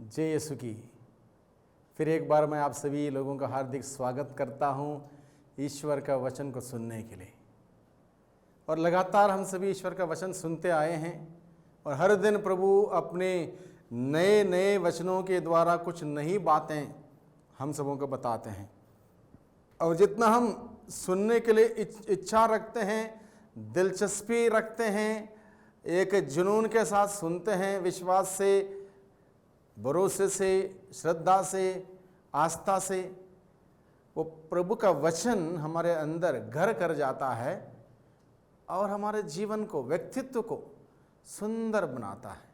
जय यीशु की। फिर एक बार मैं आप सभी लोगों का हार्दिक स्वागत करता हूं ईश्वर का वचन को सुनने के लिए। और लगातार हम सभी ईश्वर का वचन सुनते आए हैं और हर दिन प्रभु अपने नए नए वचनों के द्वारा कुछ नई बातें हम सबों को बताते हैं। और जितना हम सुनने के लिए इच्छा रखते हैं, दिलचस्पी रखते हैं, एक जुनून के साथ सुनते हैं, विश्वास से, भरोसे से, श्रद्धा से, आस्था से, वो प्रभु का वचन हमारे अंदर घर कर जाता है और हमारे जीवन को, व्यक्तित्व को सुंदर बनाता है।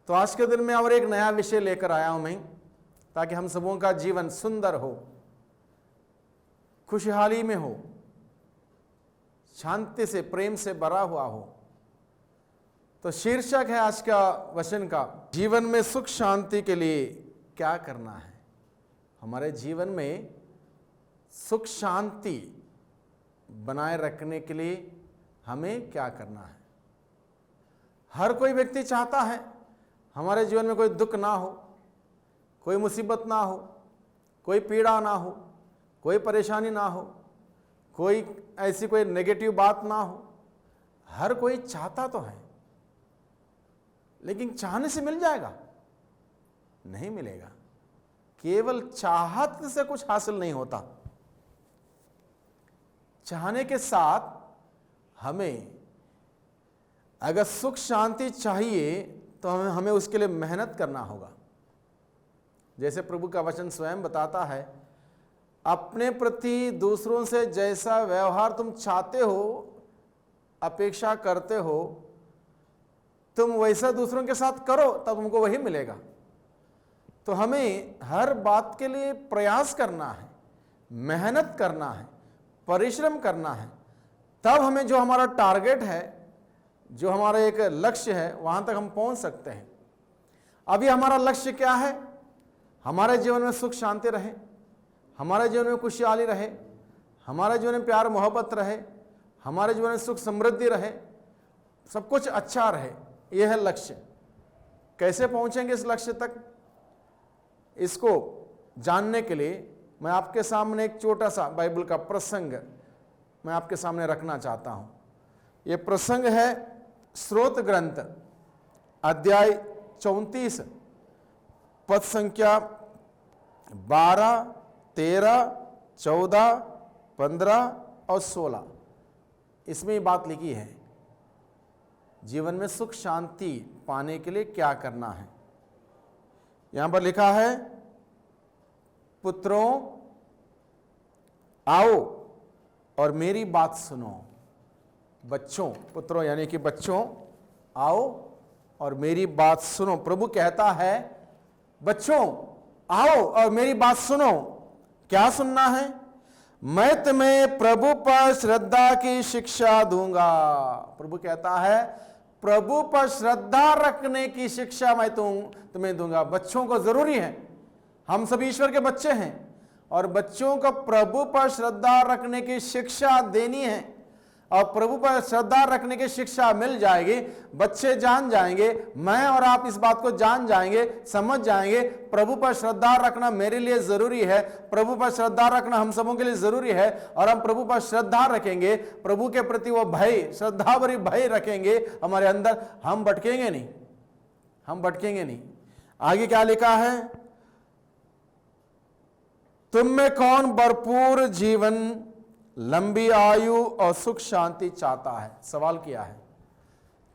तो आज के दिन में और एक नया विषय लेकर आया हूं मैं, ताकि हम सबों का जीवन सुंदर हो, खुशहाली में हो, शांति से, प्रेम से भरा हुआ हो। तो शीर्षक है आज का वचन का, जीवन में सुख शांति के लिए क्या करना है। हमारे जीवन में सुख शांति बनाए रखने के लिए हमें क्या करना है। हर कोई व्यक्ति चाहता है हमारे जीवन में कोई दुख ना हो, कोई मुसीबत ना हो, कोई पीड़ा ना हो, कोई परेशानी ना हो, कोई ऐसी कोई नेगेटिव बात ना हो। हर कोई चाहता तो है, लेकिन चाहने से मिल जाएगा? नहीं मिलेगा। केवल चाहत से कुछ हासिल नहीं होता। चाहने के साथ हमें अगर सुख शांति चाहिए तो हमें उसके लिए मेहनत करना होगा। जैसे प्रभु का वचन स्वयं बताता है, अपने प्रति दूसरों से जैसा व्यवहार तुम चाहते हो, अपेक्षा करते हो, तुम वैसा दूसरों के साथ करो, तब तुमको वही मिलेगा। तो हमें हर बात के लिए प्रयास करना है, मेहनत करना है, परिश्रम करना है। तब हमें जो हमारा टारगेट है, जो हमारा एक लक्ष्य है, वहां तक हम पहुंच सकते हैं। अभी हमारा लक्ष्य क्या है? हमारे जीवन में सुख शांति रहे, हमारे जीवन में खुशहाली रहे, हमारे जीवन में प्यार मोहब्बत रहे, हमारे जीवन में सुख समृद्धि रहे, सब कुछ अच्छा रहे। यह है लक्ष्य। कैसे पहुंचेंगे इस लक्ष्य तक? इसको जानने के लिए मैं आपके सामने एक छोटा सा बाइबल का प्रसंग मैं आपके सामने रखना चाहता हूं। यह प्रसंग है स्रोत ग्रंथ अध्याय 34 पद संख्या 12, 13, 14, 15 और 16। इसमें ये बात लिखी है, जीवन में सुख शांति पाने के लिए क्या करना है। यहां पर लिखा है, पुत्रों आओ और मेरी बात सुनो। बच्चों, पुत्रों यानी कि बच्चों, आओ और मेरी बात सुनो। प्रभु कहता है, बच्चों आओ और मेरी बात सुनो। क्या सुनना है? मैं तुम्हें प्रभु पर श्रद्धा की शिक्षा दूंगा। प्रभु कहता है, प्रभु पर श्रद्धा रखने की शिक्षा मैं तुम्हें दूंगा। बच्चों को जरूरी है, हम सभी ईश्वर के बच्चे हैं और बच्चों को प्रभु पर श्रद्धा रखने की शिक्षा देनी है। और प्रभु पर श्रद्धा रखने की शिक्षा मिल जाएगी, बच्चे जान जाएंगे, मैं और आप इस बात को जान जाएंगे, समझ जाएंगे, प्रभु पर श्रद्धा रखना मेरे लिए जरूरी है, प्रभु पर श्रद्धा रखना हम सबों के लिए जरूरी है। और हम प्रभु पर श्रद्धा रखेंगे, प्रभु के प्रति वो भय, श्रद्धा भरी भय रखेंगे हमारे अंदर, हम भटकेंगे नहीं, हम भटकेंगे नहीं। आगे क्या लिखा है? तुम में कौन भरपूर जीवन, लंबी आयु और सुख शांति चाहता है? सवाल किया है।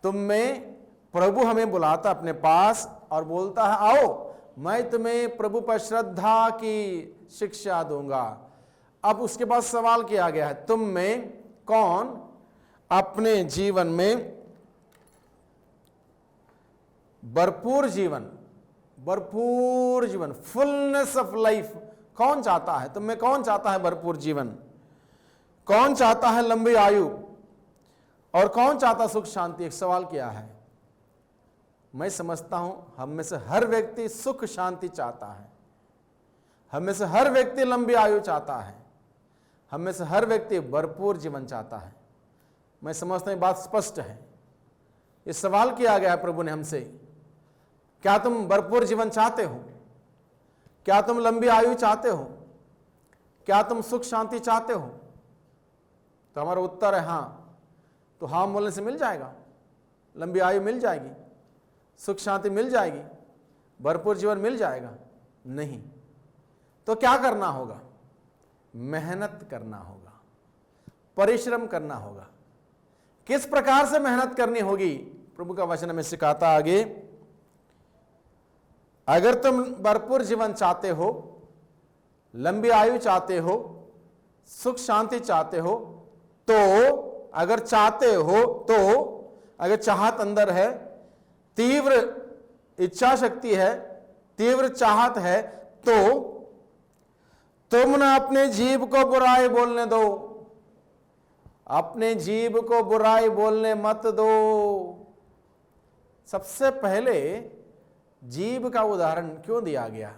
तुम में, प्रभु हमें बुलाता अपने पास और बोलता है, आओ मैं तुम्हें प्रभु पर श्रद्धा की शिक्षा दूंगा। अब उसके बाद सवाल किया गया है, तुम में कौन अपने जीवन में भरपूर जीवन, भरपूर जीवन, फुलनेस ऑफ लाइफ कौन चाहता है? तुम में कौन चाहता है भरपूर जीवन? कौन चाहता है लंबी आयु? और कौन चाहता सुख शांति? एक सवाल किया है। मैं समझता हूं हम में से हर व्यक्ति सुख शांति चाहता है, हम में से हर व्यक्ति लंबी आयु चाहता है, हम में से हर व्यक्ति भरपूर जीवन चाहता है। मैं समझता हूं बात स्पष्ट है। ये सवाल किया गया प्रभु ने हमसे, क्या तुम भरपूर जीवन चाहते हो? क्या तुम लंबी आयु चाहते हो? क्या तुम सुख शांति चाहते हो? तो हमारा उत्तर है हाँ। तो हाँ बोलने से मिल जाएगा, लंबी आयु मिल जाएगी, सुख शांति मिल जाएगी, भरपूर जीवन मिल जाएगा? नहीं। तो क्या करना होगा? मेहनत करना होगा, परिश्रम करना होगा। किस प्रकार से मेहनत करनी होगी? प्रभु का वचन हमें सिखाता आगे, अगर तुम भरपूर जीवन चाहते हो, लंबी आयु चाहते हो, सुख शांति चाहते हो, तो अगर चाहते हो तो, अगर चाहत अंदर है, तीव्र इच्छा शक्ति है, तीव्र चाहत है, तो तुम ना अपने जीभ को बुराई बोलने दो। अपने जीभ को बुराई बोलने मत दो। सबसे पहले जीभ का उदाहरण क्यों दिया गया?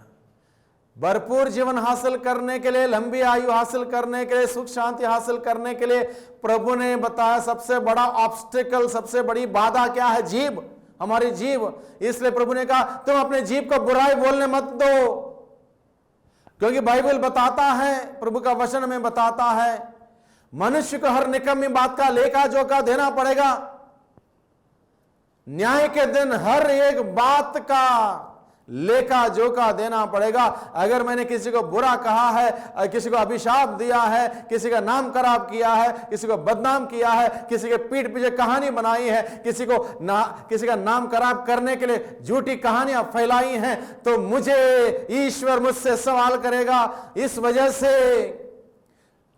भरपूर जीवन हासिल करने के लिए, लंबी आयु हासिल करने के लिए, सुख शांति हासिल करने के लिए प्रभु ने बताया सबसे बड़ा ऑब्स्टिकल, सबसे बड़ी बाधा क्या है? जीभ, हमारी जीभ। इसलिए प्रभु ने कहा तुम अपने जीभ को बुराई बोलने मत दो, क्योंकि बाइबल बताता है, प्रभु का वचन हमें बताता है, मनुष्य को हर निकम्मी बात का लेखा जोखा देना पड़ेगा। न्याय के दिन हर एक बात का लेखा जोखा देना पड़ेगा। अगर मैंने किसी को बुरा कहा है, किसी को अभिशाप दिया है, किसी का नाम खराब किया है, किसी को बदनाम किया है, किसी के पीठ पीछे कहानी बनाई है, किसी का नाम खराब करने के लिए झूठी कहानियां फैलाई हैं, तो मुझे ईश्वर मुझसे सवाल करेगा, इस वजह से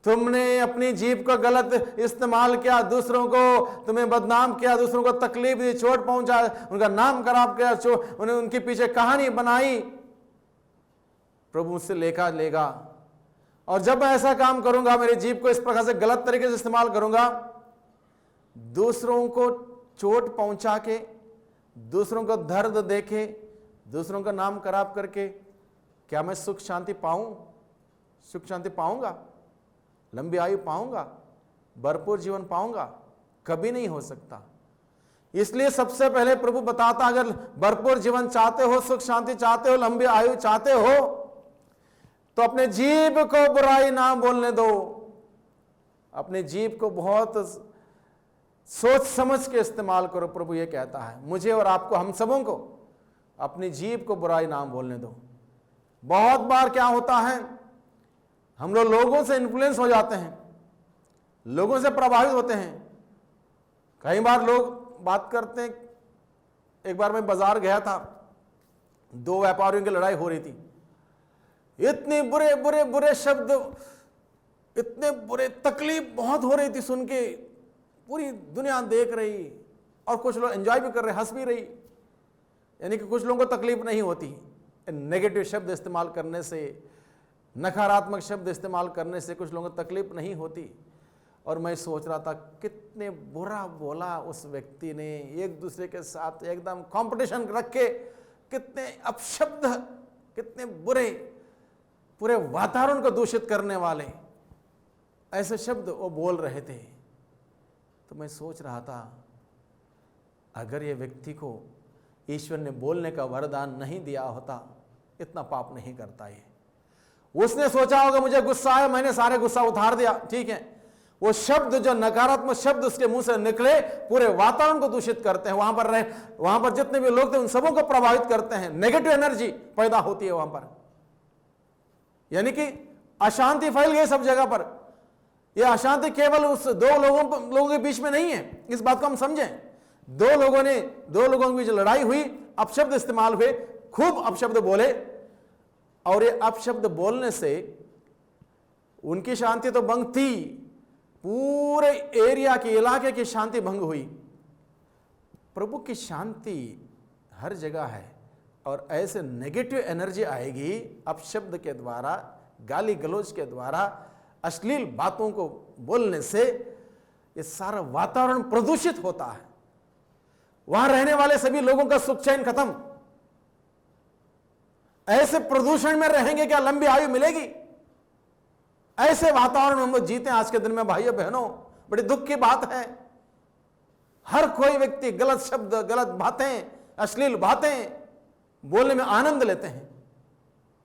तुमने अपनी जीभ को गलत इस्तेमाल किया, दूसरों को तुम्हें बदनाम किया, दूसरों को तकलीफ दी, चोट पहुंचा, उनका नाम खराब किया, उन्हें उनके पीछे कहानी बनाई। प्रभु मुझसे लेखा लेगा। और जब मैं ऐसा काम करूंगा, मेरी जीभ को इस प्रकार से गलत तरीके से इस्तेमाल करूंगा, दूसरों को चोट पहुंचा के, दूसरों को दर्द देके, दूसरों का नाम खराब करके, क्या मैं सुख शांति पाऊं? सुख शांति पाऊंगा? लंबी आयु पाऊंगा? भरपूर जीवन पाऊंगा? कभी नहीं हो सकता। इसलिए सबसे पहले प्रभु बताता, अगर भरपूर जीवन चाहते हो, सुख शांति चाहते हो, लंबी आयु चाहते हो, तो अपने जीभ को बुराई ना बोलने दो। अपने जीभ को बहुत सोच समझ के इस्तेमाल करो। प्रभु ये कहता है मुझे और आपको, हम सबों को अपनी जीभ को बुराई ना बोलने दो। बहुत बार क्या होता है, हम लोग लोगों से इन्फ्लुएंस हो जाते हैं, लोगों से प्रभावित होते हैं। कई बार लोग बात करते हैं। एक बार मैं बाजार गया था, दो व्यापारियों की लड़ाई हो रही थी। इतने बुरे बुरे बुरे शब्द, इतने बुरे, तकलीफ बहुत हो रही थी सुन के। पूरी दुनिया देख रही और कुछ लोग एंजॉय भी कर रहे, हंस भी रही। यानी कि कुछ लोगों को तकलीफ नहीं होती। नेगेटिव शब्द इस्तेमाल करने से, नकारात्मक शब्द इस्तेमाल करने से कुछ लोगों को तकलीफ नहीं होती। और मैं सोच रहा था कितने बुरा बोला उस व्यक्ति ने, एक दूसरे के साथ एकदम कंपटीशन रख के, कितने अपशब्द, कितने बुरे, पूरे वातावरण को दूषित करने वाले ऐसे शब्द वो बोल रहे थे। तो मैं सोच रहा था, अगर ये व्यक्ति को ईश्वर ने बोलने का वरदान नहीं दिया होता, इतना पाप नहीं करता। ये उसने सोचा होगा मुझे गुस्सा आया, मैंने सारे गुस्सा उतार दिया, ठीक है। वो शब्द, जो नकारात्मक शब्द उसके मुंह से निकले, पूरे वातावरण को दूषित करते हैं। वहां पर जितने भी लोग थे उन सबों को प्रभावित करते हैं। नेगेटिव एनर्जी पैदा होती है वहां पर, यानी कि अशांति फैल गई सब जगह पर। यह अशांति केवल उस दो लोगों के बीच में नहीं है, इस बात को हम समझें। दो लोगों के बीच लड़ाई हुई, अपशब्द इस्तेमाल हुए, खूब अपशब्द बोले, और ये अपशब्द बोलने से उनकी शांति तो भंग थी, पूरे एरिया की, इलाके की शांति भंग हुई। प्रभु की शांति हर जगह है, और ऐसे नेगेटिव एनर्जी आएगी अपशब्द के द्वारा, गाली गलौज के द्वारा, अश्लील बातों को बोलने से ये सारा वातावरण प्रदूषित होता है। वहां रहने वाले सभी लोगों का सुख चैन खत्म। ऐसे प्रदूषण में रहेंगे क्या लंबी आयु मिलेगी? ऐसे वातावरण में हम लोग जीते हैं आज के दिन में। भाइयों बहनों, बड़ी दुख की बात है। हर कोई व्यक्ति गलत शब्द, गलत बातें, अश्लील बातें बोलने में आनंद लेते हैं।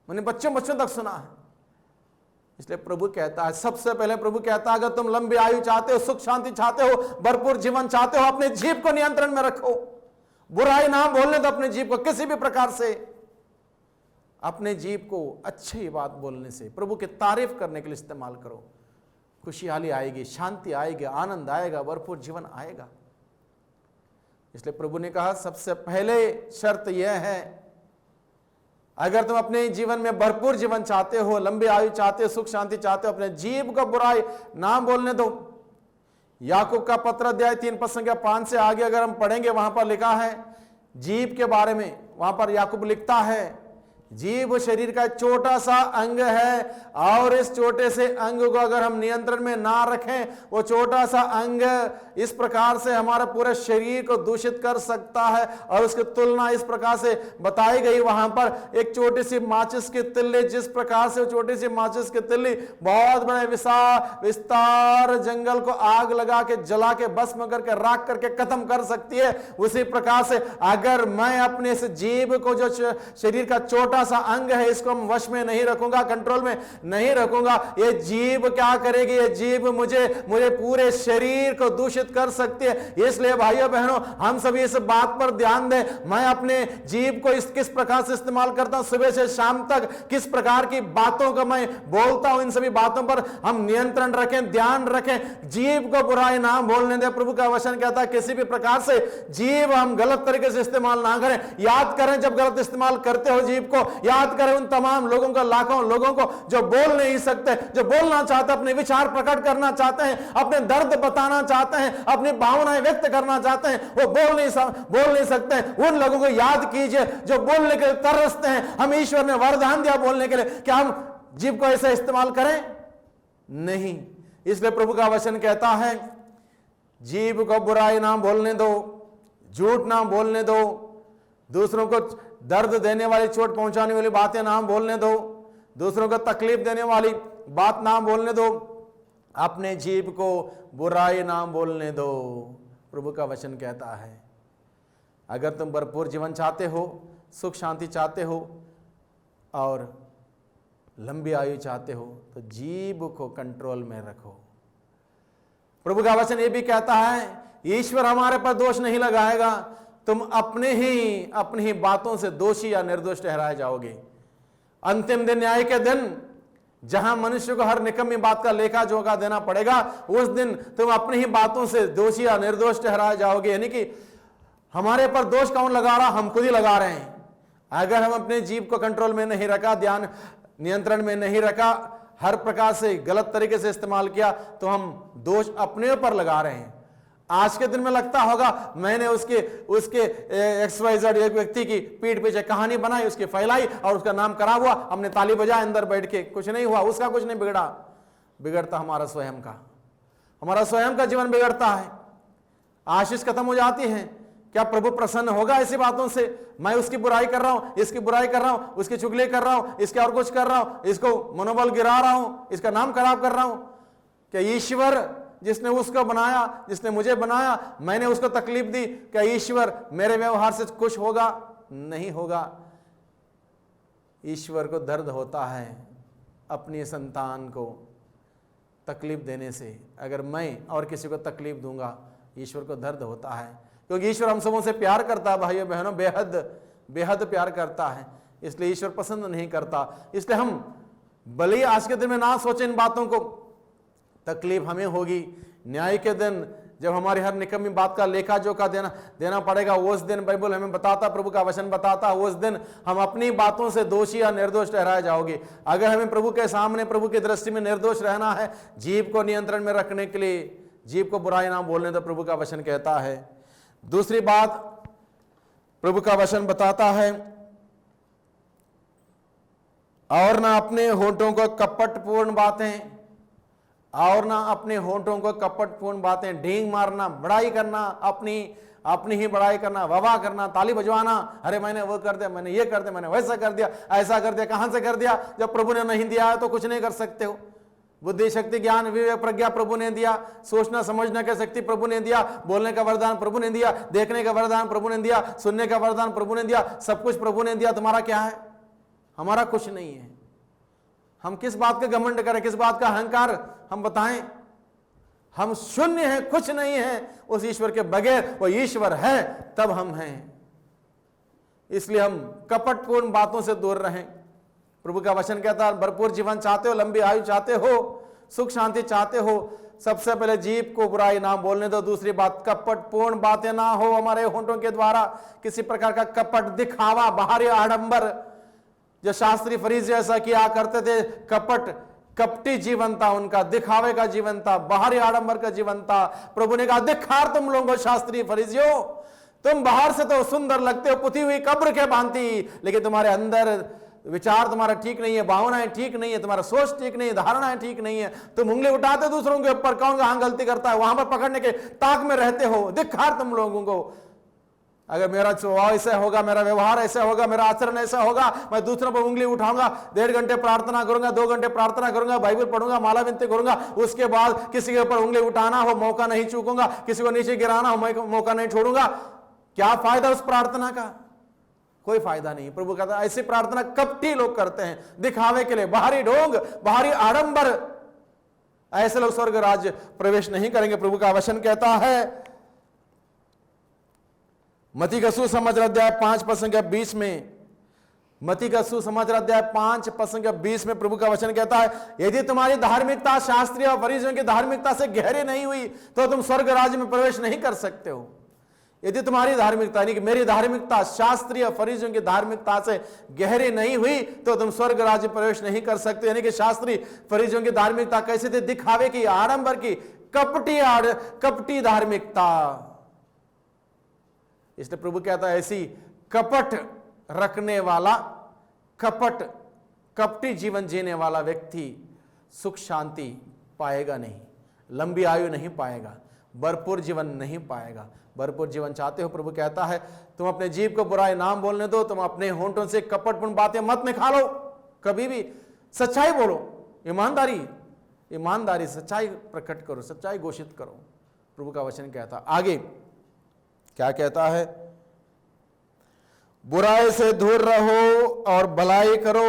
मैंने बच्चों तक सुना है। इसलिए प्रभु कहता है, सबसे पहले प्रभु कहता है, अगर तुम लंबी आयु चाहते हो, सुख शांति चाहते हो, भरपूर जीवन चाहते हो, अपने जीभ को नियंत्रण में रखो। बुराई ना बोलने दो अपने जीभ को, किसी भी प्रकार से अपने जीभ को अच्छी बात बोलने से, प्रभु की तारीफ करने के लिए इस्तेमाल करो। खुशहाली आएगी, शांति आएगी, आनंद आएगा, भरपूर जीवन आएगा। इसलिए प्रभु ने कहा सबसे पहले शर्त यह है, अगर तुम अपने जीवन में भरपूर जीवन चाहते हो, लंबी आयु चाहते हो, सुख शांति चाहते हो, अपने जीभ को बुराई ना बोलने दो। याकूब का पत्र अध्याय 3-5 से आगे अगर हम पढ़ेंगे, वहां पर लिखा है जीभ के बारे में। वहां पर याकूब लिखता है, जीभ शरीर का छोटा सा अंग है, और इस छोटे से अंग को अगर हम नियंत्रण में ना रखें, वो छोटा सा अंग इस प्रकार से हमारे पूरे शरीर को दूषित कर सकता है। और उसकी तुलना इस प्रकार से बताई गई वहां पर, एक छोटी सी माचिस की तिल्ली, जिस प्रकार से वो छोटी सी माचिस की तिल्ली बहुत बड़े विस्तार जंगल को आग लगा के, जला के, भस्म करके, राख करके खत्म कर सकती है, उसी प्रकार से अगर मैं अपने इस जीभ को, जो शरीर का छोटा सा अंग है, इसको हम वश में नहीं रखूंगा, कंट्रोल में नहीं रखूंगा, ये जीभ क्या करेगी? ये जीभ मुझे पूरे शरीर को दूषित कर सकती है। इसलिए भाइयों बहनों, हम सभी इस बात पर ध्यान दें। मैं अपने जीभ को किस प्रकार से इस्तेमाल करता हूं, सुबह से शाम तक किस प्रकार की बातों को मैं बोलता हूं, इन सभी बातों पर हम नियंत्रण रखें, ध्यान रखें। जीभ को बुराई ना बोलने दें। प्रभु का वचन कहता है किसी भी प्रकार से जीभ हम गलत तरीके से इस्तेमाल ना करें। याद करें, जब गलत इस्तेमाल करते हो जीभ को, याद करें उन तमाम लोगों को, लाखों लोगों को जो बोल नहीं सकते, जो बोलना चाहते, अपने विचार प्रकट करना चाहते हैं, अपने दर्द बताना चाहते हैं, अपनी भावनाएं व्यक्त करना चाहते हैं, वो बोल नहीं सकते। उन लोगों को याद कीजिए जो बोलने के लिए तरसते हैं। हम ईश्वर ने वरदान दिया बोलने के लिए, क्या हम जीभ को ऐसे इस्तेमाल करें? नहीं। इसलिए प्रभु का वचन कहता है, जीभ को बुराई ना बोलने दो, झूठ ना बोलने दो, दूसरों को दर्द देने वाली, चोट पहुंचाने वाली बातें ना बोलने दो, दूसरों को तकलीफ देने वाली बात ना बोलने दो, अपने जीभ को बुराई ना बोलने दो। प्रभु का वचन कहता है अगर तुम भरपूर जीवन चाहते हो, सुख शांति चाहते हो और लंबी आयु चाहते हो, तो जीभ को कंट्रोल में रखो। प्रभु का वचन ये भी कहता है, ईश्वर हमारे पर दोष नहीं लगाएगा, तुम अपनी ही बातों से दोषी या निर्दोष ठहराए जाओगे। अंतिम दिन, न्याय के दिन, जहां मनुष्य को हर निकम्मी बात का लेखा जोखा देना पड़ेगा, उस दिन तुम अपनी ही बातों से दोषी या निर्दोष ठहराए जाओगे। यानी कि हमारे पर दोष कौन लगा रहा? हम खुद ही लगा रहे हैं। अगर हम अपने जीभ को कंट्रोल में नहीं रखा, ध्यान नियंत्रण में नहीं रखा, हर प्रकार से गलत तरीके से इस्तेमाल किया, तो हम दोष अपने ऊपर लगा रहे हैं। आज के दिन में लगता होगा मैंने उसके XYZ एक व्यक्ति की पीठ पीछे कहानी बनाई, उसकी फैलाई और उसका नाम करा हुआ, हमने ताली बजाया अंदर बैठ के, कुछ नहीं हुआ, उसका कुछ नहीं बिगड़ा। बिगड़ता हमारा स्वयं का जीवन बिगड़ता है, आशीष खत्म हो जाती है। क्या प्रभु प्रसन्न होगा ऐसी बातों से? मैं उसकी बुराई कर रहा हूं, इसकी बुराई कर रहा हूं, उसकी चुगली कर रहा हूं, इसके और कुछ कर रहा हूं, इसको मनोबल गिरा रहा हूं, इसका नाम खराब कर रहा हूं। क्या ईश्वर जिसने उसको बनाया, जिसने मुझे बनाया, मैंने उसको तकलीफ दी, क्या ईश्वर मेरे व्यवहार से खुश होगा? नहीं होगा। ईश्वर को दर्द होता है अपनी संतान को तकलीफ देने से। अगर मैं और किसी को तकलीफ दूंगा, ईश्वर को दर्द होता है, क्योंकि ईश्वर हम सबों से प्यार करता है भाइयों बहनों, बेहद प्यार करता है। इसलिए ईश्वर पसंद नहीं करता। इसलिए हम भले आज के दिन में ना सोचें इन बातों को, तकलीफ हमें होगी। न्याय के दिन जब हमारी हर निकम्मी बात का लेखा जोखा देना पड़ेगा, उस दिन बाइबल हमें बताता, प्रभु का वचन बताता, उस दिन हम अपनी बातों से दोषी या निर्दोष ठहराए जाओगे। अगर हमें प्रभु के सामने, प्रभु की दृष्टि में निर्दोष रहना है, जीभ को नियंत्रण में रखने के लिए, जीभ को बुराई ना बोलने तो प्रभु का वचन कहता है। दूसरी बात प्रभु का वचन बताता है, और ना अपने होठों को कपटपूर्ण बातें, और ना अपने होठों को कपटपूर्ण बातें, ढींग मारना, बड़ाई करना, अपनी ही बड़ाई करना, वाह करना, ताली बजवाना, अरे मैंने वो कर दिया, मैंने ये कर दिया, मैंने वैसा कर दिया, ऐसा कर दिया। कहां से कर दिया? जब प्रभु ने नहीं दिया है तो कुछ नहीं कर सकते हो। बुद्धि, शक्ति, ज्ञान, विवेक, प्रज्ञा प्रभु ने दिया। सोचना समझना का शक्ति प्रभु ने दिया। बोलने का वरदान प्रभु ने दिया। देखने का वरदान प्रभु ने दिया। सुनने का वरदान प्रभु ने दिया। सब कुछ प्रभु ने दिया। तुम्हारा क्या है? हमारा कुछ नहीं है। हम किस बात का घमंड करें, किस बात का अहंकार हम बताएं? हम शून्य हैं, कुछ नहीं है उस ईश्वर के बगैर। वो ईश्वर है तब हम हैं। इसलिए हम कपटपूर्ण बातों से दूर रहें। प्रभु का वचन कहता है, भरपूर जीवन चाहते हो, लंबी आयु चाहते हो, सुख शांति चाहते हो, सबसे पहले जीभ को बुराई ना बोलने दो। दूसरी बात, कपटपूर्ण बातें ना हो हमारे होंठों के द्वारा। किसी प्रकार का कपट, दिखावा, बाहरी आडंबर, जो शास्त्री फरीसी ऐसा किया करते थे। कपट, कपटी जीवन था उनका, दिखावे का जीवन था, बाहरी आडंबर का जीवन था। प्रभु ने कहा, धिक्कार तुम लोगों शास्त्री फरीसियों, तुम बाहर से तो सुंदर लगते हो, पुती हुई कब्र के भांति, लेकिन तुम्हारे अंदर विचार तुम्हारा ठीक नहीं है, भावनाएं ठीक नहीं है, तुम्हारा सोच ठीक नहीं है, धारणाएं ठीक नहीं है। तुम उंगली उठाते दूसरों के ऊपर, कौन कहां गलती करता है वहां पर पकड़ने के ताक में रहते हो। धिक्कार तुम लोगों को। अगर मेरा स्वभाव ऐसा होगा, मेरा व्यवहार ऐसा होगा, मेरा आचरण ऐसा होगा, मैं दूसरों पर उंगली उठाऊंगा, 1.5 घंटे प्रार्थना करूंगा, 2 घंटे प्रार्थना करूंगा, बाइबल पढ़ूंगा, माला विनती करूंगा, उसके बाद किसी के ऊपर उंगली उठाना हो मौका नहीं चूकूंगा, किसी को नीचे गिराना हो मौका नहीं छोड़ूंगा, क्या फायदा उस प्रार्थना का? कोई फायदा नहीं। प्रभु कहता है ऐसी प्रार्थना कपटी लोग करते हैं, दिखावे के लिए, बाहरी ढोंग, बाहरी आडंबर। ऐसे लोग स्वर्ग राज्य प्रवेश नहीं करेंगे। प्रभु का वचन कहता है मत्ती का सुसमाचार अध्याय 5:20 में, मत्ती का सुसमाचार अध्याय 5:20 में प्रभु का वचन कहता है, यदि तुम्हारी धार्मिकता शास्त्रीय और फरीसियों की धार्मिकता से गहरी नहीं हुई तो तुम स्वर्ग राज्य में प्रवेश नहीं कर सकते हो। यदि तुम्हारी धार्मिकता यानी कि मेरी धार्मिकता शास्त्रीय फरीसियों की धार्मिकता से गहरी नहीं हुई तो तुम स्वर्ग राज्य प्रवेश नहीं कर सकते। यानी कि शास्त्री फरीसियों की धार्मिकता कैसी थी? दिखावे की, आडंबर की, कपटी धार्मिकता। इसलिए प्रभु कहता है ऐसी कपट रखने वाला, कपटी जीवन जीने वाला व्यक्ति सुख शांति पाएगा नहीं, लंबी आयु नहीं पाएगा, भरपूर जीवन नहीं पाएगा। भरपूर जीवन चाहते हो, प्रभु कहता है तुम अपने जीव को बुराई नाम बोलने दो, तुम अपने होंठों से कपटपूर्ण बातें मत निकालो, कभी भी सच्चाई बोलो, ईमानदारी सच्चाई प्रकट करो, सच्चाई घोषित करो। प्रभु का वचन कहता आगे क्या कहता है? बुराई से दूर रहो और भलाई करो,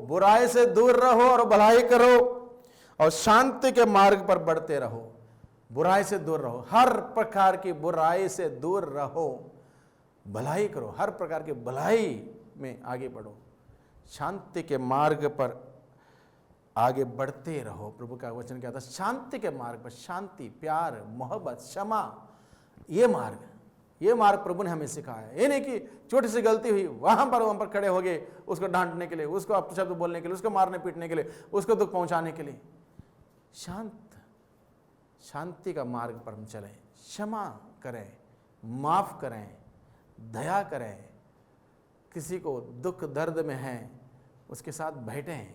बुराई से दूर रहो और भलाई करो और शांति के मार्ग पर बढ़ते रहो। बुराई से दूर रहो, हर प्रकार की बुराई से दूर रहो, भलाई करो, हर प्रकार की भलाई में आगे बढ़ो, शांति के मार्ग पर आगे बढ़ते रहो। प्रभु का वचन कहता है शांति के मार्ग पर, शांति, प्यार, मोहब्बत, क्षमा, ये मार्ग प्रभु ने हमें सिखाया। ये नहीं कि छोटी सी गलती हुई वहां पर खड़े हो गए उसको डांटने के लिए, उसको अपशब्द बोलने के लिए, उसको मारने पीटने के लिए, उसको दुख पहुंचाने के लिए। शांति का मार्ग पर हम चलें, क्षमा करें, माफ करें, दया करें, किसी को दुख दर्द में है उसके साथ बैठें।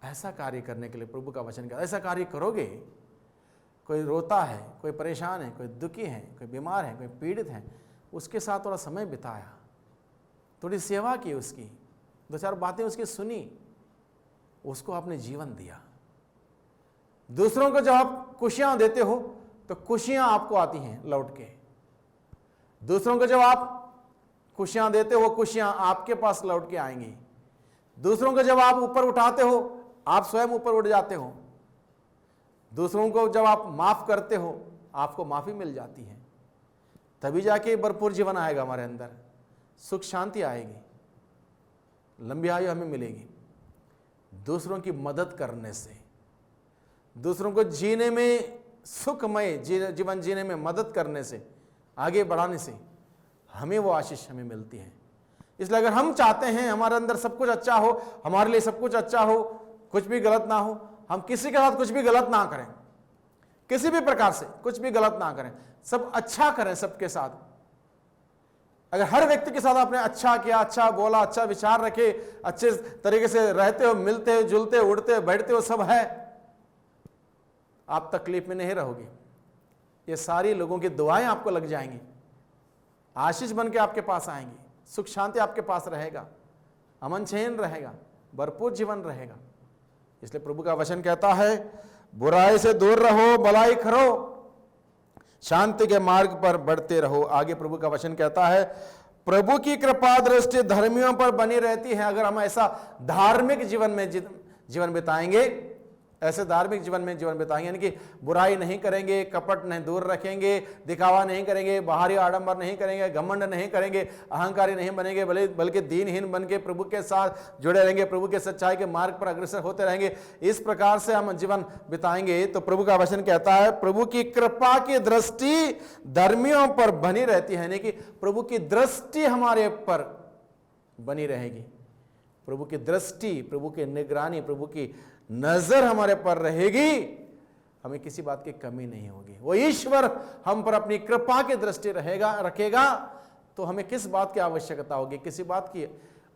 ऐसा कार्य करने के लिए प्रभु का वचन कहता है ऐसा कार्य करोगे। कोई रोता है, कोई परेशान है, कोई दुखी है, कोई बीमार है, कोई पीड़ित है, उसके साथ थोड़ा समय बिताया, थोड़ी सेवा की, उसकी 2-4 बातें उसकी सुनी, उसको आपने जीवन दिया। दूसरों को जब आप खुशियां देते हो तो खुशियां आपको आती हैं लौट के। दूसरों को जब आप खुशियां देते हो खुशियां आपके पास लौट के आएंगी। दूसरों को जब आप ऊपर उठाते हो आप स्वयं ऊपर उठ जाते हो। दूसरों को जब आप माफ करते हो आपको माफी मिल जाती है। तभी जाके भरपूर जीवन आएगा हमारे अंदर, सुख शांति आएगी, लंबी आयु हमें मिलेगी। दूसरों की मदद करने से, दूसरों को जीने में, सुखमय जीवन जीने में मदद करने से, आगे बढ़ाने से हमें वो आशीष हमें मिलती है। इसलिए अगर हम चाहते हैं हमारे अंदर सब कुछ अच्छा हो, हमारे लिए सब कुछ अच्छा हो, कुछ भी गलत ना हो, हम किसी के साथ कुछ भी गलत ना करें, किसी भी प्रकार से कुछ भी गलत ना करें, सब अच्छा करें सबके साथ। अगर हर व्यक्ति के साथ आपने अच्छा किया, अच्छा बोला, अच्छा विचार रखे, अच्छे तरीके से रहते हो, मिलते हो, जुलते हो, उड़ते हो, बैठते हो, सब है, आप तकलीफ में नहीं रहोगे। ये सारी लोगों की दुआएं आपको लग जाएंगी, आशीष बन के आपके पास आएंगी, सुख शांति आपके पास रहेगा, अमन चैन रहेगा, भरपूर जीवन रहेगा। इसलिए प्रभु का वचन कहता है बुराई से दूर रहो, भलाई करो, शांति के मार्ग पर बढ़ते रहो। आगे प्रभु का वचन कहता है प्रभु की कृपा दृष्टि धर्मियों पर बनी रहती है। अगर हम ऐसा धार्मिक जीवन बिताएंगे, ऐसे धार्मिक जीवन बिताएंगे, यानी कि बुराई नहीं करेंगे, कपट नहीं दूर रखेंगे, दिखावा नहीं करेंगे, बाहरी आडंबर नहीं करेंगे, घमंड नहीं करेंगे, अहंकारी नहीं बनेंगे, बल्कि दीनहीन बन के प्रभु के साथ जुड़े रहेंगे, प्रभु के सच्चाई के मार्ग पर अग्रसर होते रहेंगे, इस प्रकार से हम जीवन बिताएंगे तो प्रभु का वचन कहता है प्रभु की कृपा की दृष्टि धर्मियों पर बनी रहती है, यानी कि प्रभु की दृष्टि हमारे पर बनी रहेगी। प्रभु की दृष्टि, प्रभु की निगरानी, प्रभु की नजर हमारे पर रहेगी, हमें किसी बात की कमी नहीं होगी। वो ईश्वर हम पर अपनी कृपा की दृष्टि रखेगा तो हमें किस बात की आवश्यकता होगी, किसी बात की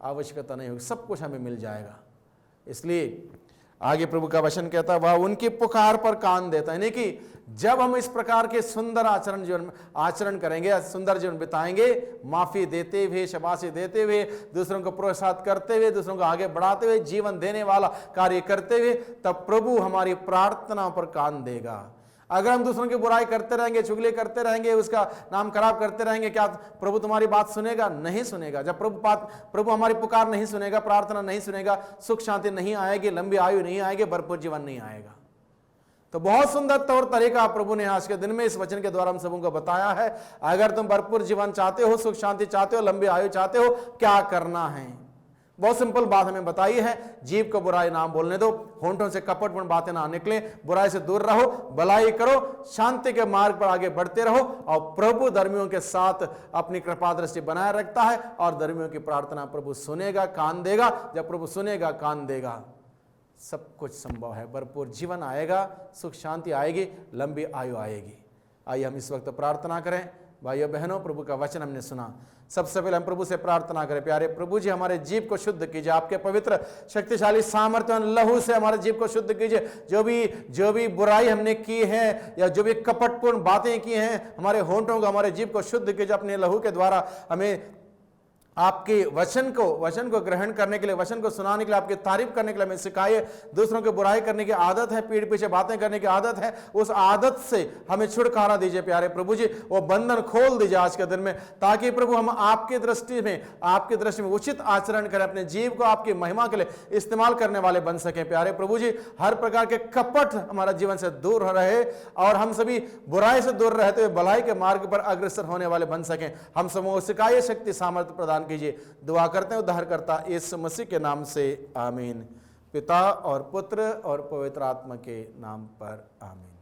आवश्यकता नहीं होगी, सब कुछ हमें मिल जाएगा। इसलिए आगे प्रभु का वचन कहता है वह उनकी पुकार पर कान देता है, यानी कि जब हम इस प्रकार के सुंदर आचरण करेंगे, सुंदर जीवन बिताएंगे, माफी देते हुए, शाबाशी देते हुए, दूसरों को प्रोत्साहित करते हुए, दूसरों को आगे बढ़ाते हुए, जीवन देने वाला कार्य करते हुए, तब प्रभु हमारी प्रार्थना पर कान देगा। अगर हम दूसरों की बुराई करते रहेंगे, चुगली करते रहेंगे, उसका नाम खराब करते रहेंगे, क्या प्रभु तुम्हारी बात सुनेगा? नहीं सुनेगा। जब प्रभु हमारी पुकार नहीं सुनेगा, प्रार्थना नहीं सुनेगा, सुख शांति नहीं आएगी, लंबी आयु नहीं आएगी, भरपूर जीवन नहीं आएगा। तो बहुत सुंदर तौर तरीका प्रभु ने आज के दिन में इस वचन के द्वारा हम सबों को बताया है। अगर तुम भरपूर जीवन चाहते हो, सुख शांति चाहते हो, लंबी आयु चाहते हो, क्या करना है? बहुत सिंपल बात हमें बताई है, जीव को बुराई ना बोलने दो, होंठों से कपटपूर्ण बातें ना निकले, बुराई से दूर रहो, भलाई करो, शांति के मार्ग पर आगे बढ़ते रहो, और प्रभु धर्मियों के साथ अपनी कृपा दृष्टि बनाए रखता है और धर्मियों की प्रार्थना प्रभु सुनेगा, कान देगा। जब प्रभु सुनेगा, कान देगा, सब कुछ संभव है, भरपूर जीवन आएगा, सुख शांति आएगी, लंबी आयु आएगी। आइए हम इस वक्त प्रार्थना करें। भाइयों बहनों, प्रभु का वचन हमने सुना, सबसे पहले हम प्रभु से प्रार्थना करें, प्यारे प्रभु जी हमारे जीव को शुद्ध कीजिए, आपके पवित्र शक्तिशाली सामर्थ्यवान लहू से हमारे जीव को शुद्ध कीजिए। जो भी बुराई हमने की है या जो भी कपटपूर्ण बातें की हैं, हमारे होंठों को, हमारे जीव को शुद्ध कीजिए अपने लहू के द्वारा। हमें आपके वचन को ग्रहण करने के लिए, वचन को सुनाने के लिए, आपकी तारीफ करने के लिए हमें सिखाइए। दूसरों की बुराई करने की आदत है, पीठ पीछे बातें करने की आदत है, उस आदत से हमें छुटकारा दीजिए प्यारे प्रभु जी, वो बंधन खोल दीजिए आज के दिन में, ताकि प्रभु हम आपकी दृष्टि में उचित आचरण करें, अपने जीव को आपकी महिमा के लिए इस्तेमाल करने वाले बन सकें। प्यारे प्रभु जी, हर प्रकार के कपट हमारा जीवन से दूर रहे और हम सभी बुराई से दूर रहते हुए भलाई के मार्ग पर अग्रसर होने वाले बन सकें। हम सबको सिखाइए, शक्ति सामर्थ्य प्रदान कीजिए। दुआ करते हैं उद्धारकर्ता यीशु मसीह के नाम से, आमीन। पिता और पुत्र और पवित्र आत्मा के नाम पर, आमीन।